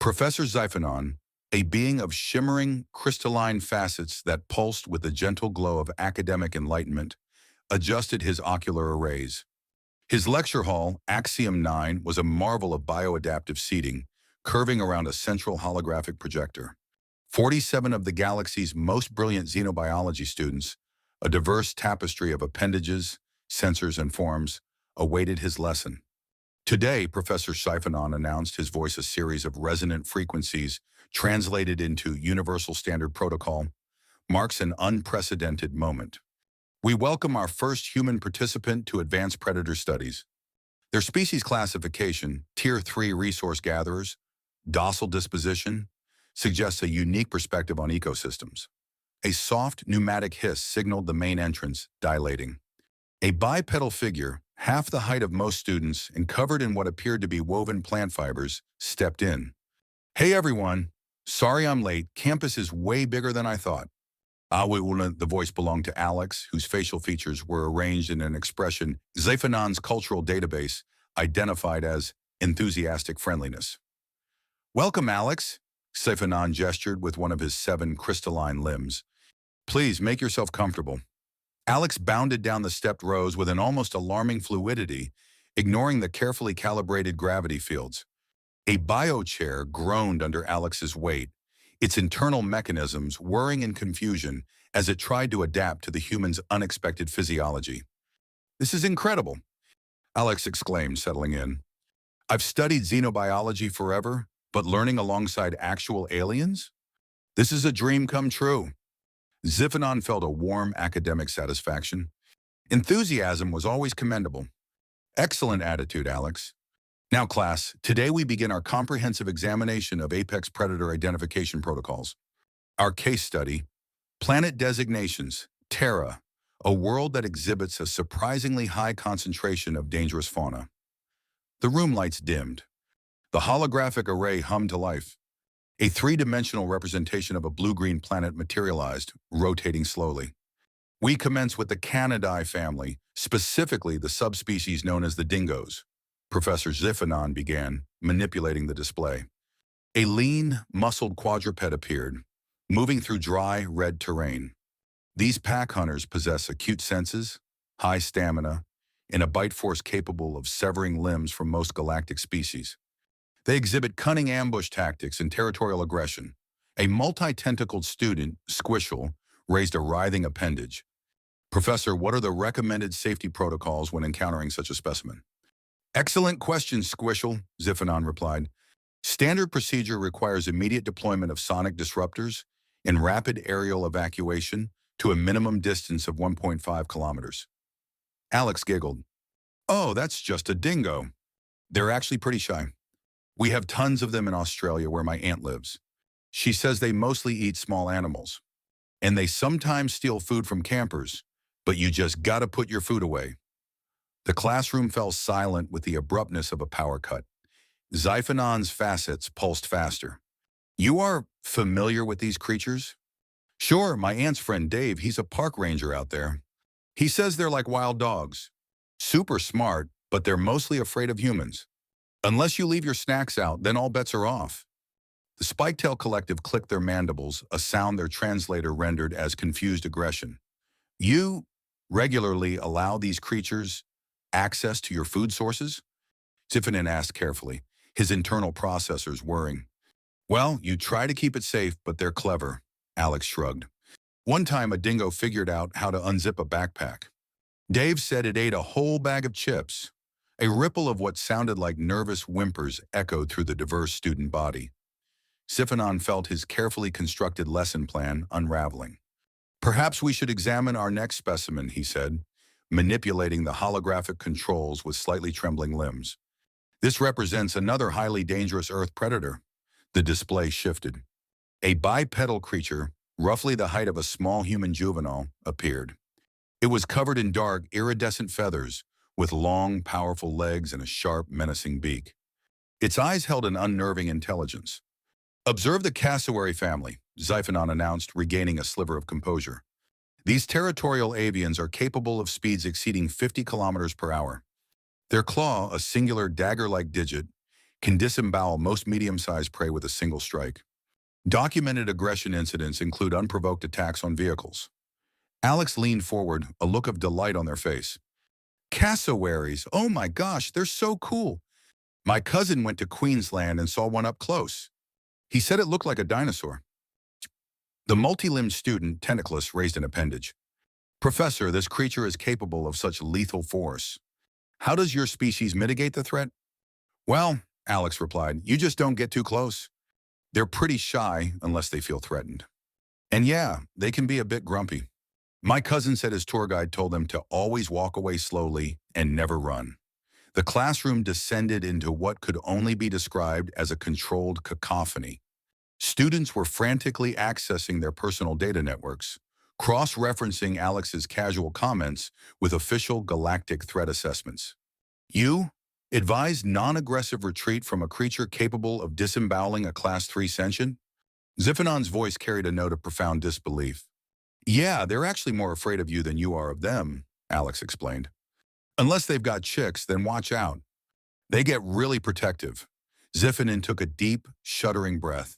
Professor Xiphenon, a being of shimmering, crystalline facets that pulsed with the gentle glow of academic enlightenment, adjusted his ocular arrays. His lecture hall, Axiom 9, was a marvel of bioadaptive seating, curving around a central holographic projector. 47 of the galaxy's most brilliant xenobiology students, a diverse tapestry of appendages, sensors, and forms, awaited his lesson. Today, Professor Xiphenon announced his voice a series of resonant frequencies translated into Universal Standard Protocol, marks an unprecedented moment. We welcome our first human participant to advanced predator studies. Their species classification, Tier 3 resource gatherers, docile disposition, suggests a unique perspective on ecosystems. A soft pneumatic hiss signaled the main entrance, dilating. A bipedal figure, half the height of most students and covered in what appeared to be woven plant fibers, stepped in. "Hey everyone, sorry I'm late. Campus is way bigger than I thought." The voice belonged to Alex, whose facial features were arranged in an expression Xiphenon's cultural database identified as enthusiastic friendliness. "Welcome, Alex," Xiphenon gestured with one of his 7 crystalline limbs. "Please make yourself comfortable." Alex bounded down the stepped rows with an almost alarming fluidity, ignoring the carefully calibrated gravity fields. A biochair groaned under Alex's weight, its internal mechanisms whirring in confusion as it tried to adapt to the human's unexpected physiology. "This is incredible," Alex exclaimed, settling in. "I've studied xenobiology forever, but learning alongside actual aliens? This is a dream come true." Xiphenon felt a warm academic satisfaction. Enthusiasm was always commendable. "Excellent attitude, Alex. Now, class, today we begin our comprehensive examination of apex predator identification protocols. Our case study, Planet Designations, Terra, a world that exhibits a surprisingly high concentration of dangerous fauna." The room lights dimmed. The holographic array hummed to life. A 3-dimensional representation of a blue-green planet materialized, rotating slowly. "We commence with the Canidae family, specifically the subspecies known as the dingoes," Professor Xiphenon began, manipulating the display. A lean, muscled quadruped appeared, moving through dry, red terrain. These pack hunters possess acute senses, high stamina, and a bite force capable of severing limbs from most galactic species. They exhibit cunning ambush tactics and territorial aggression. A multi-tentacled student, Squishel, raised a writhing appendage. "Professor, what are the recommended safety protocols when encountering such a specimen?" "Excellent question, Squishel," Xiphenon replied. "Standard procedure requires immediate deployment of sonic disruptors and rapid aerial evacuation to a minimum distance of 1.5 kilometers. Alex giggled. "Oh, that's just a dingo. They're actually pretty shy. We have tons of them in Australia where my aunt lives. She says they mostly eat small animals. And they sometimes steal food from campers, but you just gotta put your food away." The classroom fell silent with the abruptness of a power cut. Xiphenon's facets pulsed faster. "You are familiar with these creatures?" "Sure, my aunt's friend Dave, he's a park ranger out there. He says they're like wild dogs. Super smart, but they're mostly afraid of humans. Unless you leave your snacks out, then all bets are off." The Spiketail Collective clicked their mandibles, a sound their translator rendered as confused aggression. "You regularly allow these creatures access to your food sources?" Xiphenon asked carefully, his internal processors whirring. "Well, you try to keep it safe, but they're clever," Alex shrugged. "One time a dingo figured out how to unzip a backpack. Dave said it ate a whole bag of chips." A ripple of what sounded like nervous whimpers echoed through the diverse student body. Xiphenon felt his carefully constructed lesson plan unraveling. "Perhaps we should examine our next specimen," he said, manipulating the holographic controls with slightly trembling limbs. "This represents another highly dangerous Earth predator." The display shifted. A bipedal creature, roughly the height of a small human juvenile, appeared. It was covered in dark, iridescent feathers, with long, powerful legs and a sharp, menacing beak. Its eyes held an unnerving intelligence. "Observe the cassowary family," Xiphenon announced, regaining a sliver of composure. "These territorial avians are capable of speeds exceeding 50 kilometers per hour. Their claw, a singular dagger-like digit, can disembowel most medium-sized prey with a single strike. Documented aggression incidents include unprovoked attacks on vehicles. Alex leaned forward, a look of delight on their face. Cassowaries, oh my gosh, they're so cool. My cousin went to Queensland and saw one up close. He said it looked like a dinosaur. The multi-limbed student, Tentaclus, raised an appendage. Professor, this creature is capable of such lethal force. How does your species mitigate the threat? Well, Alex replied, you just don't get too close. They're pretty shy unless they feel threatened. And yeah, they can be a bit grumpy. My cousin said his tour guide told them to always walk away slowly and never run. The classroom descended into what could only be described as a controlled cacophony. Students were frantically accessing their personal data networks, cross-referencing Alex's casual comments with official galactic threat assessments. You advised non-aggressive retreat from a creature capable of disemboweling a Class 3 sentient? Xiphenon's voice carried a note of profound disbelief. Yeah, they're actually more afraid of you than you are of them, Alex explained. Unless they've got chicks, then watch out. They get really protective. Xiphenon took a deep, shuddering breath.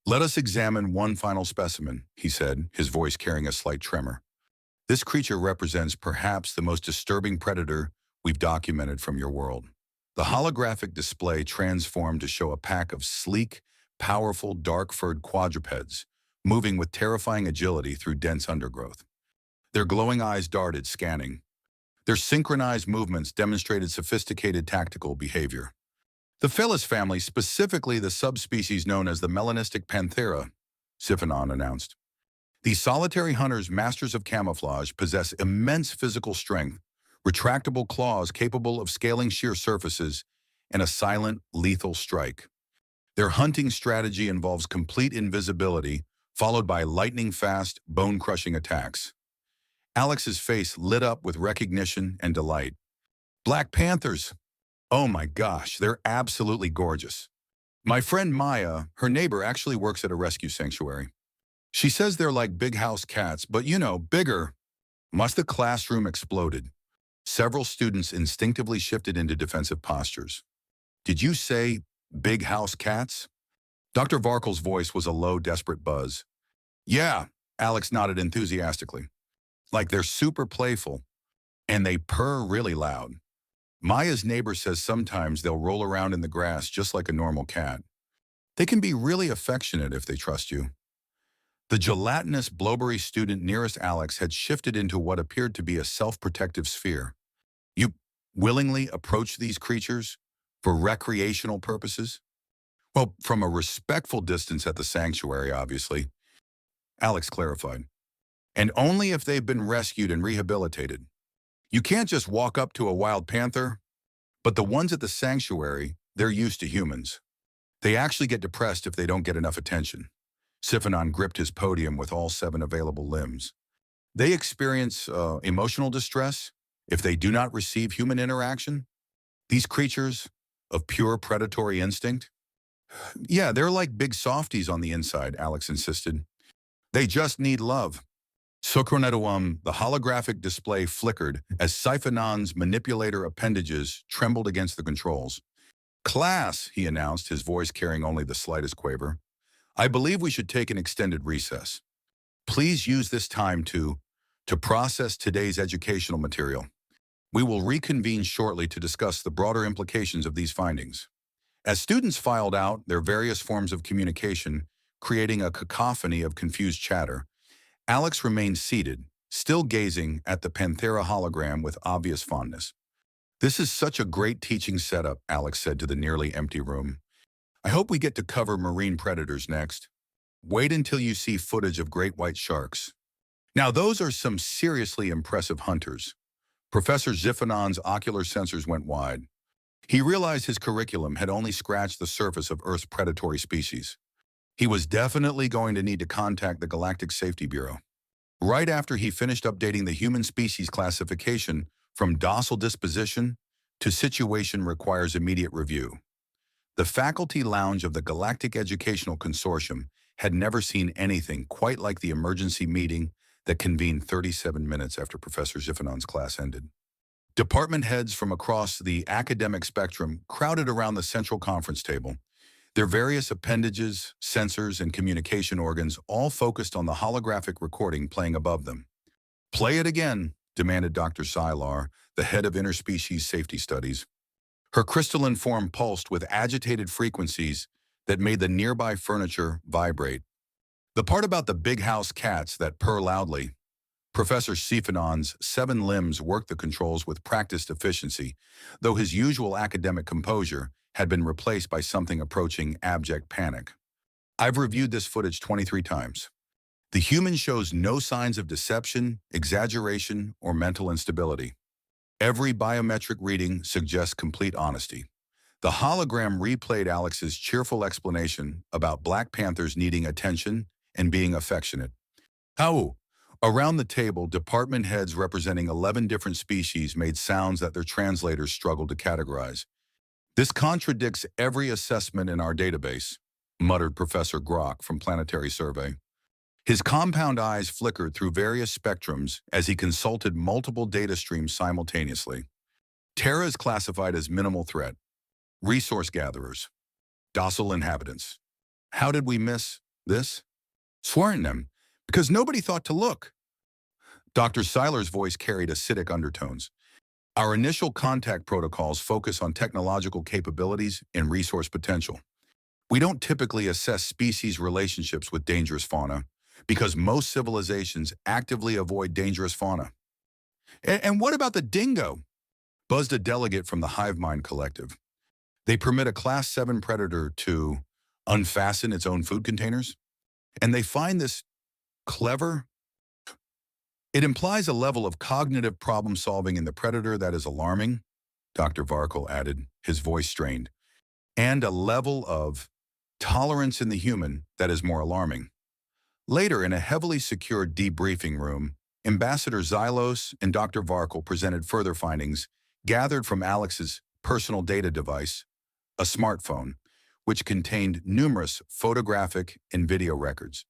Let us examine one final specimen, he said, his voice carrying a slight tremor. This creature represents perhaps the most disturbing predator we've documented from your world. The holographic display transformed to show a pack of sleek, powerful, dark-furred quadrupeds, moving with terrifying agility through dense undergrowth. Their glowing eyes darted, scanning. Their synchronized movements demonstrated sophisticated tactical behavior. The Felis family, specifically the subspecies known as the melanistic panthera, Xiphenon announced. These solitary hunters, masters of camouflage, possess immense physical strength, retractable claws capable of scaling sheer surfaces, and a silent, lethal strike. Their hunting strategy involves complete invisibility, followed by lightning-fast, bone-crushing attacks. Alex's face lit up with recognition and delight. Black panthers! Oh my gosh, they're absolutely gorgeous. My friend Maya, her neighbor, actually works at a rescue sanctuary. She says they're like big house cats, but you know, bigger. Must the classroom exploded. Several students instinctively shifted into defensive postures. Did you say big house cats? Dr. Varkel's voice was a low, desperate buzz. Yeah, Alex nodded enthusiastically. Like they're super playful, and they purr really loud. Maya's neighbor says sometimes they'll roll around in the grass just like a normal cat. They can be really affectionate if they trust you. The gelatinous, blubbery student nearest Alex had shifted into what appeared to be a self-protective sphere. You willingly approach these creatures for recreational purposes? Well, from a respectful distance at the sanctuary, obviously, Alex clarified. And only if they've been rescued and rehabilitated. You can't just walk up to a wild panther, but the ones at the sanctuary, they're used to humans. They actually get depressed if they don't get enough attention. Xiphenon gripped his podium with all 7 available limbs. They experience emotional distress if they do not receive human interaction. These creatures of pure predatory instinct. Yeah, they're like big softies on the inside, Alex insisted. They just need love. Socronetowum, the holographic display flickered as Xiphenon's manipulator appendages trembled against the controls. Class, he announced, his voice carrying only the slightest quaver. I believe we should take an extended recess. Please use this time to process today's educational material. We will reconvene shortly to discuss the broader implications of these findings. As students filed out their various forms of communication, creating a cacophony of confused chatter, Alex remained seated, still gazing at the Panthera hologram with obvious fondness. This is such a great teaching setup, Alex said to the nearly empty room. I hope we get to cover marine predators next. Wait until you see footage of great white sharks. Now those are some seriously impressive hunters. Professor Xiphenon's ocular sensors went wide. He realized his curriculum had only scratched the surface of Earth's predatory species. He was definitely going to need to contact the Galactic Safety Bureau. Right after he finished updating the human species classification from docile disposition to situation requires immediate review. The faculty lounge of the Galactic Educational Consortium had never seen anything quite like the emergency meeting that convened 37 minutes after Professor Xiphenon's class ended. Department heads from across the academic spectrum crowded around the central conference table, their various appendages, sensors, and communication organs all focused on the holographic recording playing above them. "Play it again," demanded Dr. Sylar, the head of interspecies safety studies. Her crystalline form pulsed with agitated frequencies that made the nearby furniture vibrate. "The part about the big house cats that purr loudly." Professor Xiphenon's 7 limbs worked the controls with practiced efficiency, though his usual academic composure had been replaced by something approaching abject panic. "I've reviewed this footage 23 times. The human shows no signs of deception, exaggeration, or mental instability. Every biometric reading suggests complete honesty." The hologram replayed Alex's cheerful explanation about black panthers needing attention and being affectionate. "How?" Around the table, department heads representing 11 different species made sounds that their translators struggled to categorize. "This contradicts every assessment in our database," muttered Professor Grok from Planetary Survey. His compound eyes flickered through various spectrums as he consulted multiple data streams simultaneously. Terra is classified as minimal threat. Resource gatherers. Docile inhabitants. How did we miss this? Swearing them, because nobody thought to look. Dr. Seiler's voice carried acidic undertones. "Our initial contact protocols focus on technological capabilities and resource potential. We don't typically assess species relationships with dangerous fauna, because most civilizations actively avoid dangerous fauna." And what about the dingo?" buzzed a delegate from the Hive Mind Collective. "They permit a Class 7 predator to unfasten its own food containers? And they find this clever? It implies a level of cognitive problem-solving in the predator that is alarming," Dr. Varkle added, his voice strained, "and a level of tolerance in the human that is more alarming." Later, in a heavily secured debriefing room, Ambassador Xylos and Dr. Varkle presented further findings gathered from Alex's personal data device, a smartphone, which contained numerous photographic and video records.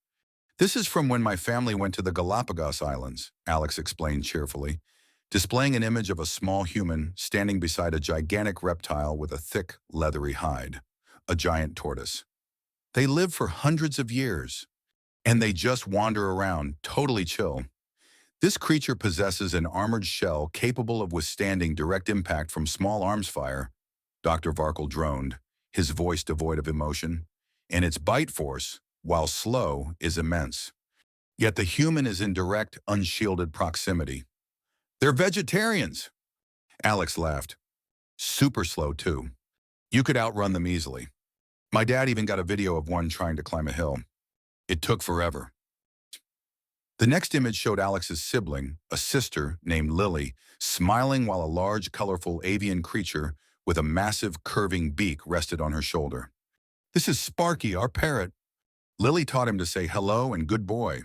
"This is from when my family went to the Galapagos Islands," Alex explained cheerfully, displaying an image of a small human standing beside a gigantic reptile with a thick, leathery hide, a giant tortoise. "They live for hundreds of years, and they just wander around, totally chill. This creature possesses an armored shell capable of withstanding direct impact from small arms fire," Dr. Varkle droned, his voice devoid of emotion, "and its bite force, while slow, is immense. Yet the human is in direct, unshielded proximity." "They're vegetarians," Alex laughed. "Super slow, too. You could outrun them easily. My dad even got a video of one trying to climb a hill. It took forever." The next image showed Alex's sibling, a sister named Lily, smiling while a large, colorful avian creature with a massive, curving beak rested on her shoulder. "This is Sparky, our parrot." Lily taught him to say hello and good boy.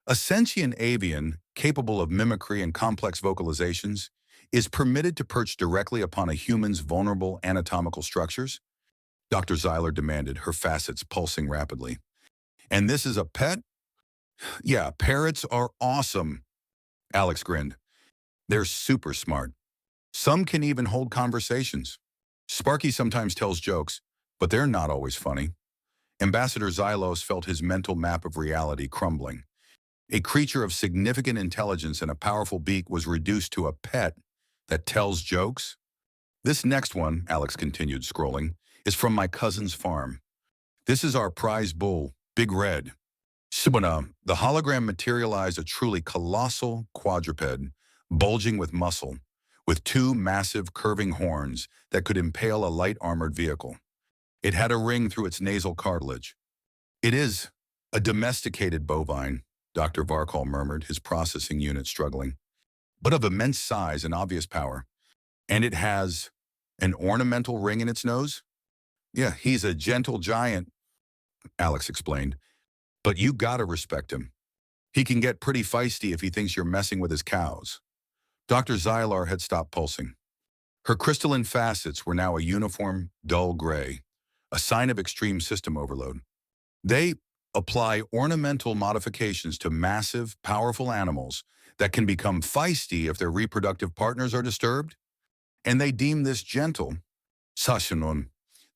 A sentient avian, capable of mimicry and complex vocalizations, is permitted to perch directly upon a human's vulnerable anatomical structures? Dr. Zeiler demanded, her facets pulsing rapidly. "And this is a pet?" "Yeah, parrots are awesome," Alex grinned. "They're super smart. Some can even hold conversations. Sparky sometimes tells jokes, but they're not always funny." Ambassador Xylos felt his mental map of reality crumbling. A creature of significant intelligence and a powerful beak was reduced to a pet that tells jokes? "This next one," Alex continued, scrolling, "is from my cousin's farm. This is our prize bull, Big Red." Sibana, the hologram materialized a truly colossal quadruped, bulging with muscle, with 2 massive curving horns that could impale a light armored vehicle. It had a ring through its nasal cartilage. "It is a domesticated bovine," Dr. Varkol murmured, his processing unit struggling, "but of immense size and obvious power. And it has an ornamental ring in its nose?" "Yeah, he's a gentle giant," Alex explained, "but you gotta respect him. He can get pretty feisty if he thinks you're messing with his cows." Dr. Zylar had stopped pulsing. Her crystalline facets were now a uniform, dull gray, a sign of extreme system overload. "They apply ornamental modifications to massive, powerful animals that can become feisty if their reproductive partners are disturbed? And they deem this gentle. Xiphenon.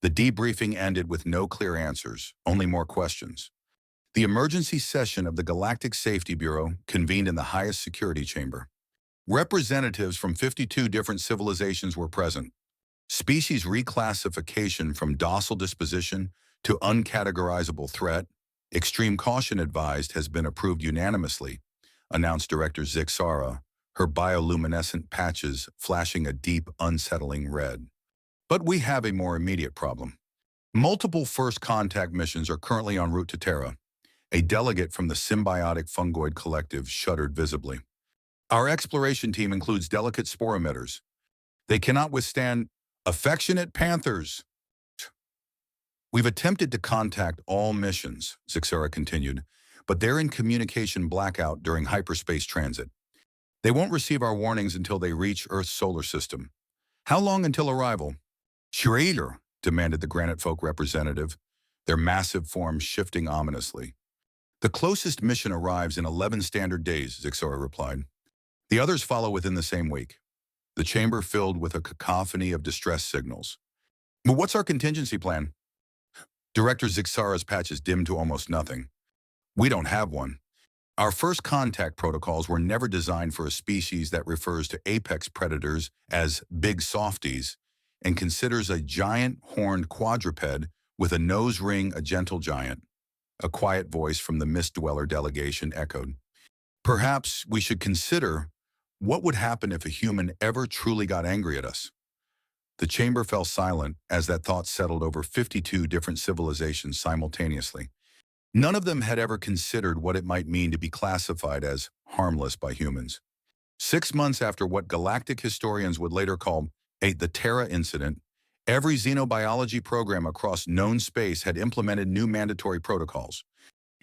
The debriefing ended with no clear answers, only more questions. The emergency session of the Galactic Safety Bureau convened in the highest security chamber. Representatives from 52 different civilizations were present. Species reclassification from docile disposition to uncategorizable threat, extreme caution advised, has been approved unanimously, announced Director Xiphenon, her bioluminescent patches flashing a deep, unsettling red. But we have a more immediate problem. Multiple first contact missions are currently en route to Terra. A delegate from the symbiotic fungoid collective shuddered visibly. Our exploration team includes delicate spore emitters. They cannot withstand affectionate panthers. We've attempted to contact all missions, Xiphenon continued, but they're in communication blackout during hyperspace transit. They won't receive our warnings until they reach Earth's solar system. How long until arrival? Schrader, demanded the Granite Folk representative, their massive forms shifting ominously. The closest mission arrives in 11 standard days, Xiphenon replied. The others follow within the same week. The chamber filled with a cacophony of distress signals. But what's our contingency plan? Director Xiphenon's patches dimmed to almost nothing. We don't have one. Our first contact protocols were never designed for a species that refers to apex predators as big softies and considers a giant horned quadruped with a nose ring a gentle giant. A quiet voice from the Mist Dweller delegation echoed. Perhaps we should consider what would happen if a human ever truly got angry at us. The chamber fell silent as that thought settled over 52 different civilizations simultaneously. None of them had ever considered what it might mean to be classified as harmless by humans. 6 months after what galactic historians would later call the Terra incident, every xenobiology program across known space had implemented new mandatory protocols.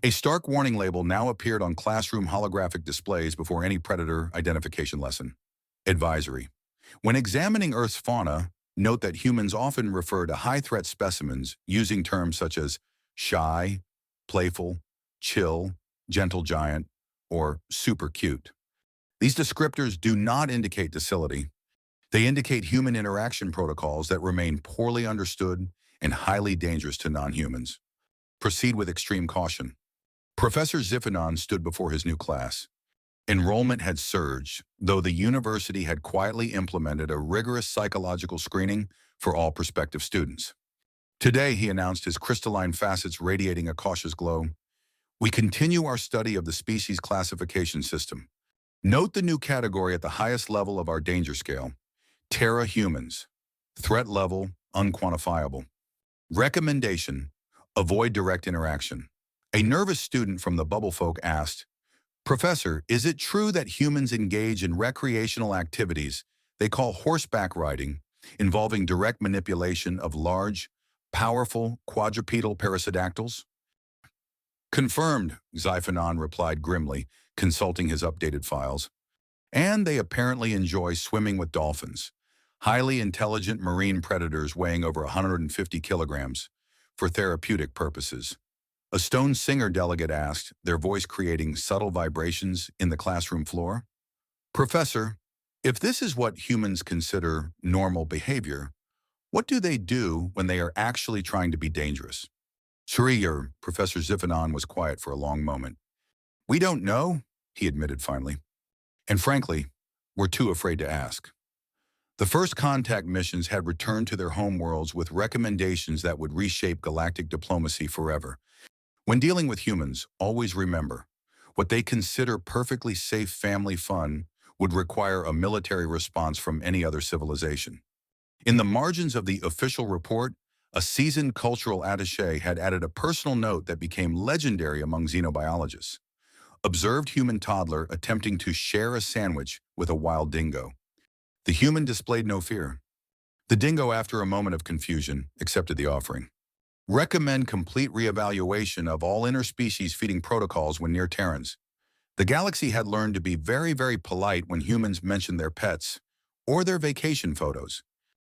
A stark warning label now appeared on classroom holographic displays before any predator identification lesson. Advisory. When examining Earth's fauna, note that humans often refer to high-threat specimens using terms such as shy, playful, chill, gentle giant, or super cute. These descriptors do not indicate docility. They indicate human interaction protocols that remain poorly understood and highly dangerous to non-humans. Proceed with extreme caution. Professor Xiphenon stood before his new class. Enrollment had surged, though the university had quietly implemented a rigorous psychological screening for all prospective students. Today, he announced, his crystalline facets radiating a cautious glow. We continue our study of the species classification system. Note the new category at the highest level of our danger scale. Terra humans. Threat level, unquantifiable. Recommendation, avoid direct interaction. A nervous student from the Bubble Folk asked, Professor, is it true that humans engage in recreational activities they call horseback riding, involving direct manipulation of large, powerful quadrupedal paracedactyls? Confirmed, Xiphenon replied grimly, consulting his updated files. And they apparently enjoy swimming with dolphins, highly intelligent marine predators weighing over 150 kilograms, for therapeutic purposes. A Stone Singer delegate asked, their voice creating subtle vibrations in the classroom floor. Professor, if this is what humans consider normal behavior, what do they do when they are actually trying to be dangerous? Schreier, Professor Xiphenon was quiet for a long moment. We don't know, he admitted finally. And frankly, we're too afraid to ask. The first contact missions had returned to their homeworlds with recommendations that would reshape galactic diplomacy forever. When dealing with humans, always remember, what they consider perfectly safe family fun would require a military response from any other civilization. In the margins of the official report, a seasoned cultural attaché had added a personal note that became legendary among xenobiologists. Observed human toddler attempting to share a sandwich with a wild dingo. The human displayed no fear. The dingo, after a moment of confusion, accepted the offering. Recommend complete reevaluation of all interspecies feeding protocols when near Terrans. The galaxy had learned to be very, very polite when humans mentioned their pets or their vacation photos.